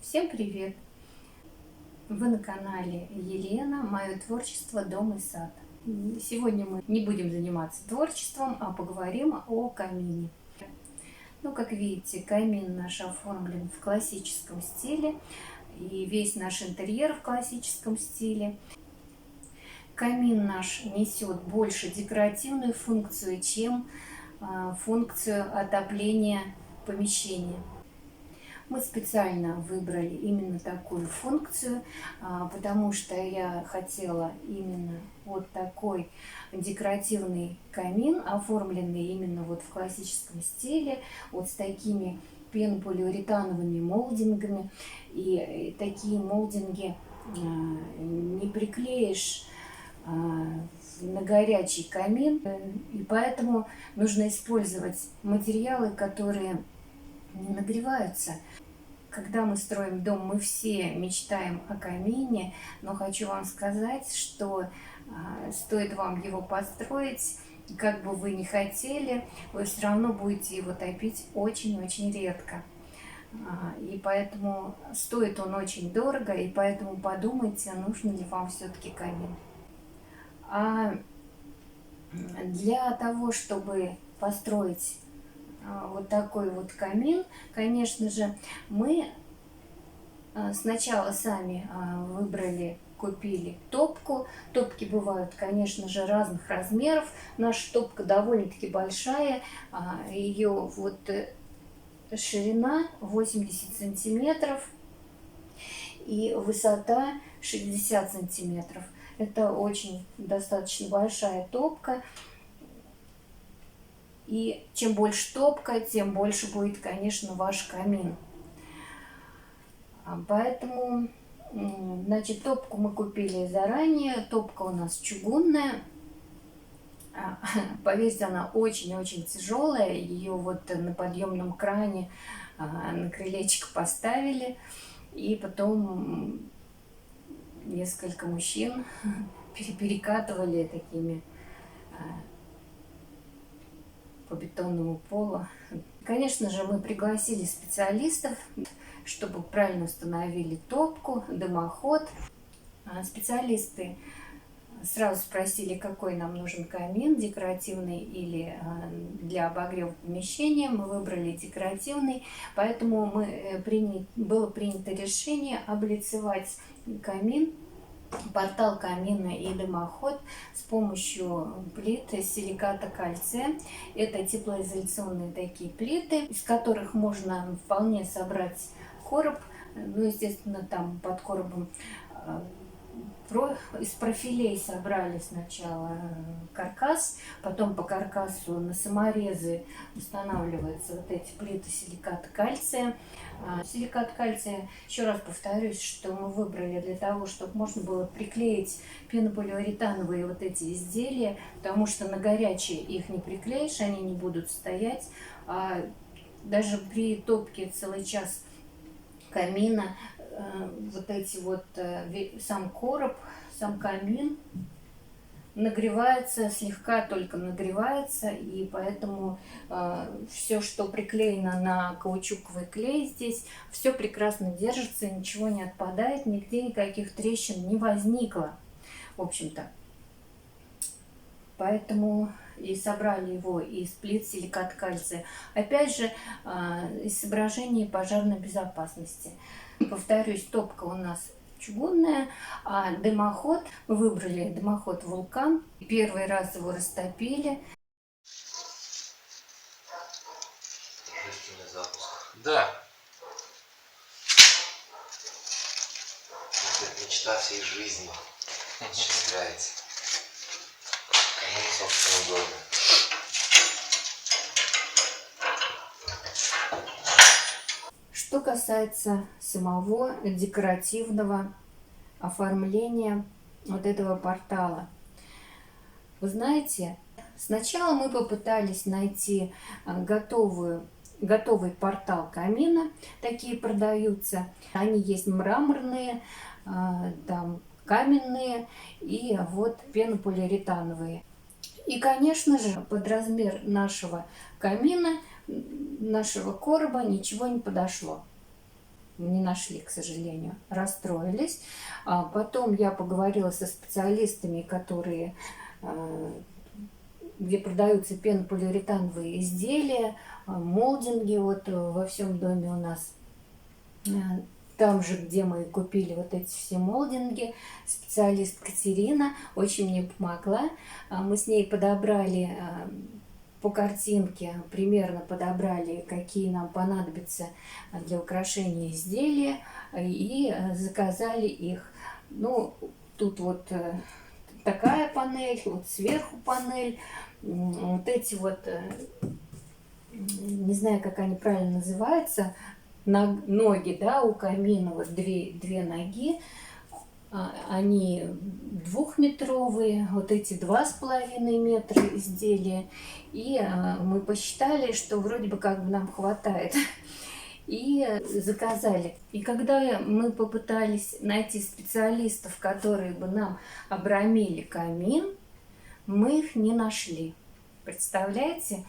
Всем привет! Вы на канале Елена, мое творчество, дом и сад. Сегодня мы не будем заниматься творчеством, а поговорим о камине. Как видите, камин наш оформлен в классическом стиле, и весь наш интерьер в классическом стиле. Камин наш несет больше декоративную функцию, чем функцию отопления помещения. Мы специально выбрали именно такую функцию, потому что я хотела именно вот такой декоративный камин, оформленный именно вот в классическом стиле, вот с такими пенополиуретановыми молдингами. И такие молдинги не приклеишь на горячий камин, и поэтому нужно использовать материалы, которые не нагреваются. Когда мы строим дом, мы все мечтаем о камине, но хочу вам сказать, что стоит вам его построить, как бы вы ни хотели, вы все равно будете его топить очень-очень редко. И поэтому стоит он очень дорого, и поэтому подумайте, нужно ли вам все-таки камин. А для того, чтобы построить вот такой вот камин, конечно же, мы сначала сами купили топку. Топки бывают, конечно же, разных размеров. Наша топка довольно-таки большая, ее вот ширина 80 сантиметров и высота 60 сантиметров. Это очень достаточно большая топка. И чем больше топка, тем больше будет, конечно, ваш камин. Поэтому, значит, топку мы купили заранее. Топка у нас чугунная. Поверьте, она очень-очень тяжелая. Ее вот на подъемном кране на крылечко поставили. И потом несколько мужчин перекатывали такими по бетонному полу. Конечно же, мы пригласили специалистов, чтобы правильно установили топку, дымоход. Специалисты сразу спросили, какой нам нужен камин, декоративный или для обогрева помещения. Мы выбрали декоративный, поэтому было принято решение облицевать камин, портал камина и дымоход с помощью плит силиката кальция. Это теплоизоляционные такие плиты, из которых можно вполне собрать короб. Естественно, там под коробом из профилей собрали сначала каркас, потом по каркасу на саморезы устанавливаются вот эти плиты силиката кальция. Силикат кальция, еще раз повторюсь, что мы выбрали для того, чтобы можно было приклеить пенополиуретановые вот эти изделия, потому что на горячие их не приклеишь, они не будут стоять. Даже при топке целый час камина вот эти вот, сам короб, сам камин нагревается, слегка только нагревается, и поэтому все, что приклеено на каучуковый клей здесь, все прекрасно держится, ничего не отпадает, нигде никаких трещин не возникло, в общем-то. Поэтому и собрали его из плит силикат кальция. Опять же, из соображений пожарной безопасности. Повторюсь, топка у нас чугунная, а дымоход, мы выбрали дымоход «Вулкан». Первый раз его растопили. Торжественный запуск. Да. Это мечта всей жизни осуществляется. Камин в собственном доме. Что касается самого декоративного оформления вот этого портала. Вы знаете, сначала мы попытались найти готовый портал камина. Такие продаются. Они есть мраморные, там каменные и вот пенополиуретановые. И, конечно же, под размер нашего камина, нашего короба ничего не подошло. не нашли, к сожалению, расстроились. Потом я поговорила со специалистами, которые, где продаются пенополиуретановые изделия, молдинги вот во всем доме у нас. Там же, где мы купили вот эти все молдинги, специалист Катерина очень мне помогла. Мы с ней подобрали по картинке, примерно подобрали, какие нам понадобятся для украшения изделия, и заказали их. Ну, тут вот такая панель, вот сверху панель, вот эти вот, не знаю, как они правильно называются, ноги, да, у камина, вот две ноги, они 2-метровые, вот эти 2,5 метра изделия, и мы посчитали, что вроде бы как бы нам хватает, и заказали. И когда мы попытались найти специалистов, которые бы нам обрамили камин, мы их не нашли. Представляете?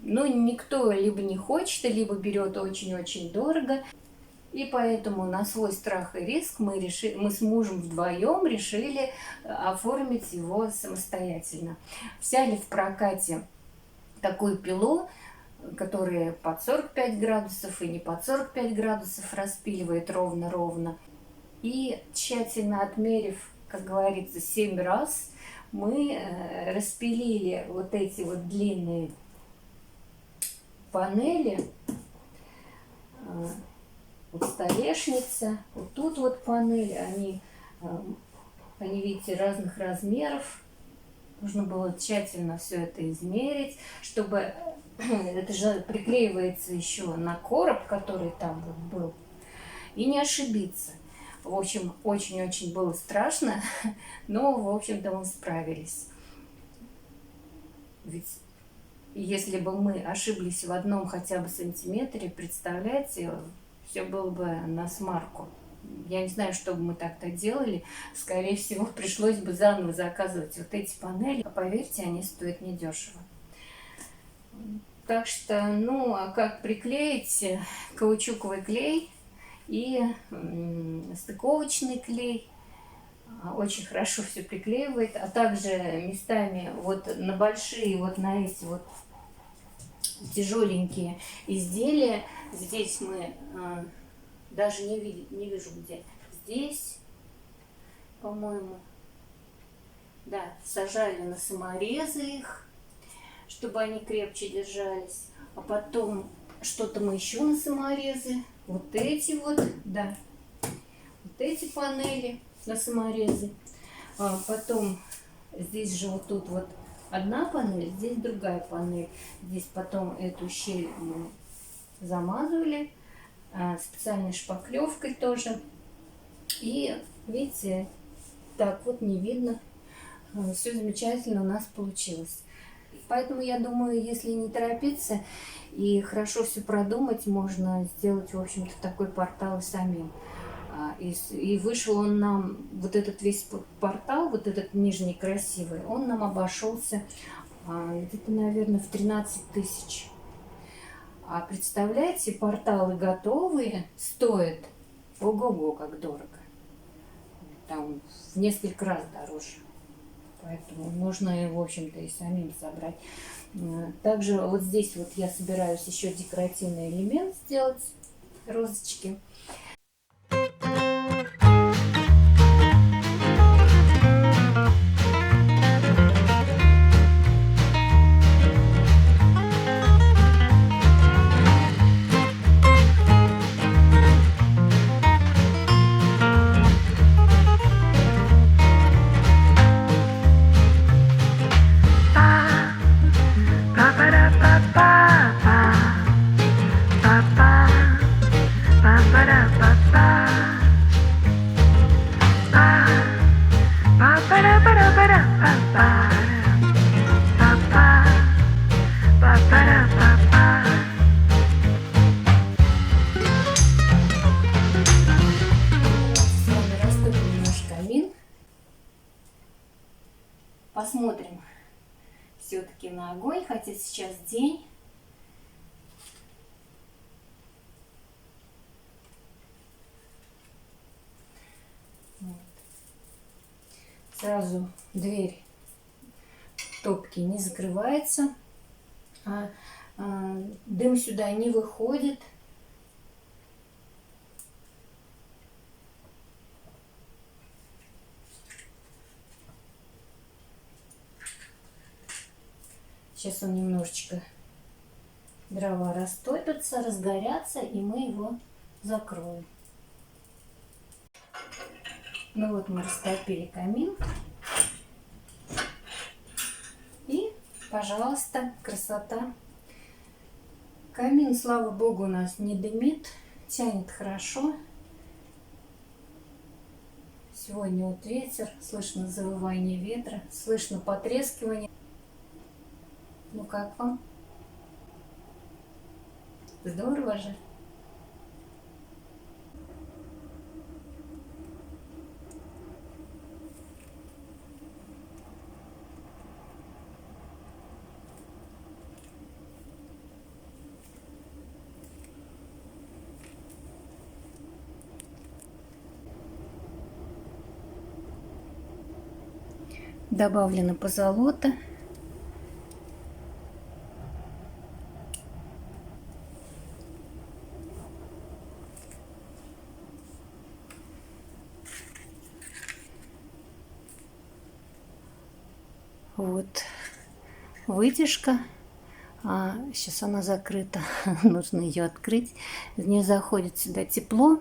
Ну, никто либо не хочет, либо берет очень-очень дорого. И поэтому на свой страх и риск мы с мужем вдвоем решили оформить его самостоятельно. Взяли в прокате такую пилу, которая под 45 градусов и не под 45 градусов распиливает ровно-ровно. И тщательно отмерив, как говорится, 7 раз, мы распилили вот эти вот длинные панели. Вот столешница, вот тут вот панели, они, видите, разных размеров. Нужно было тщательно все это измерить, чтобы это же приклеивается еще на короб, который там вот был, и не ошибиться. В общем, очень-очень было страшно, но, в общем-то, мы справились. Ведь если бы мы ошиблись в одном хотя бы сантиметре, представляете, все было бы на смарку. Я не знаю, что бы мы так-то делали. Скорее всего, пришлось бы заново заказывать вот эти панели. А поверьте, они стоят недешево. Так что, ну, а как приклеить? Каучуковый клей и стыковочный клей. Очень хорошо все приклеивает. А также местами вот на большие, вот на эти вот тяжеленькие изделия. Здесь мы даже не вижу где. Здесь, по-моему, да, сажали на саморезы их, чтобы они крепче держались. А потом что-то мы еще на саморезы. Вот эти вот, да, вот эти панели на саморезы. Потом здесь же вот тут вот одна панель, здесь другая панель. Здесь потом эту щель мы замазывали специальной шпаклевкой тоже. И видите, так вот не видно. Все замечательно у нас получилось. Поэтому я думаю, если не торопиться и хорошо все продумать, можно сделать, в общем-то, такой портал и самим. И вышел он нам, вот этот весь портал, вот этот нижний красивый, он нам обошелся где-то, наверное, в 13 тысяч. А представляете, порталы готовые стоят ого-го, как дорого. Там в несколько раз дороже. Поэтому можно, в общем-то, и самим собрать. Также вот здесь вот я собираюсь еще декоративный элемент сделать, розочки. Посмотрим все-таки на огонь, хотя сейчас день. Сразу дверь топки не закрывается, дым сюда не выходит. Сейчас он немножечко, дрова растопятся, разгорятся, и мы его закроем. Ну вот мы растопили камин. И, пожалуйста, красота. Камин, слава богу, у нас не дымит, тянет хорошо. Сегодня вот ветер, слышно завывание ветра, слышно потрескивание. Ну как вам? Здорово же. Добавлено позолота. Вот вытяжка. Сейчас она закрыта. Нужно ее открыть. В нее заходит сюда тепло.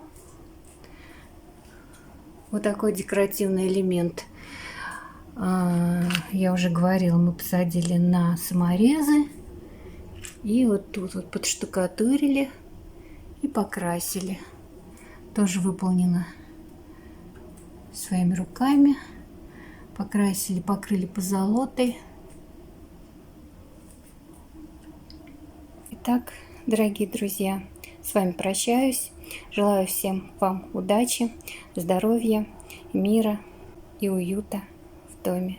Вот такой декоративный элемент. Я уже говорила, мы посадили на саморезы. И вот тут вот подштукатурили и покрасили. Тоже выполнено своими руками. Покрасили, покрыли позолотой. Итак, дорогие друзья, с вами прощаюсь. Желаю всем вам удачи, здоровья, мира и уюта в доме.